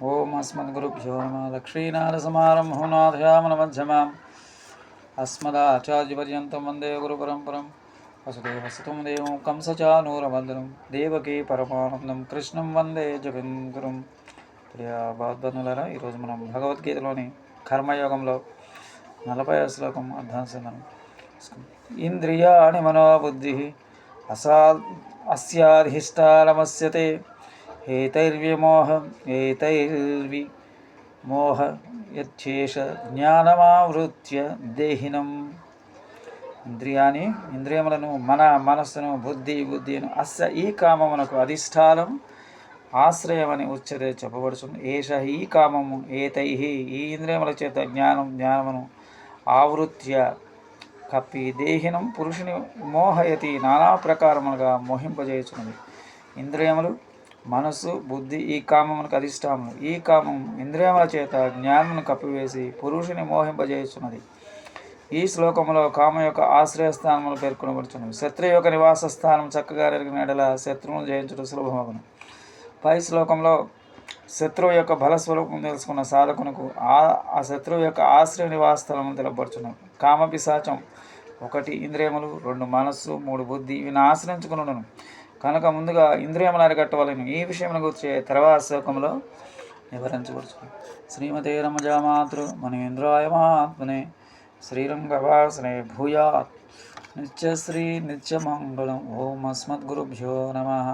ఓం అస్మద్గురుభ్యో నమః. లక్ష్మీనాథసమారంభం నాథయామనమధ్యమాం అస్మదాచార్యపర్యంతం వందే గురుపరంపరం. వసుదేవసుతం దేవం కంసచానూరమర్దనం దేవకీ పరమానందం కృష్ణం వందే జగద్గురుం. ప్రియ భగవద్బంధువులారా, ఈరోజు మనం భగవద్గీతలోని కర్మయోగంలో 40వ శ్లోకం అర్థాంశం. ఇంద్రియాణి మనోబుద్ధి అస్యాధిష్టానమస్యతే ఏతైర్విమోహ యచ్చేష జ్ఞానమావృత్య దేహినం. ఇంద్రియములను మనస్సును బుద్ధిను ఈ కామమునకు అధిష్టానం ఆశ్రయమని ఉచ్యతే చెప్పబడుతుంది. ఏష ఈ కామము ఏతై ఈ ఇంద్రియముల చేత జ్ఞానమును ఆవృత్య కప్పి దేహినం పురుషుని మోహయతి నానా ప్రకారములుగా మోహింపజేయుచున్నది. ఇంద్రియములు మనస్సు బుద్ధి ఈ కామమునకు అధిష్టానము. ఈ కామం ఇంద్రియముల చేత జ్ఞానమును కప్పివేసి పురుషుని మోహింపజేయుచున్నది. ఈ శ్లోకంలో కామ యొక్క ఆశ్రయస్థానములు పేర్కొనబడుచున్నవి. శత్రు యొక్క నివాస స్థానం చక్కగా ఎరిగిన ఎడల శత్రువును జయించడం సులభమగును. పై శ్లోకంలో శత్రువు యొక్క బలస్వరూపం తెలుసుకున్న సాధకునకు ఆ శత్రువు యొక్క ఆశ్రయ నివాస స్థలము తెలపబడుచున్నవి. కామపిశాచం 1 ఇంద్రియములు, 2 మనస్సు, 3 బుద్ధి ఇవి ఆశ్రయించుకున్నాను కనుక ముందుగా ఇంద్రియములు అరికట్టవలను. ఈ విషయం గురించి తర్వాత శ్లోకంలో వివరించబడుచున్నది. శ్రీమతే రమజామాతృ మనీంద్రాయ మహాత్మనే శ్రీరంగవాసనే భూయాత్ నిత్యశ్రీ నిత్యమంగళం. ఓం అస్మద్గురుభ్యో నమః.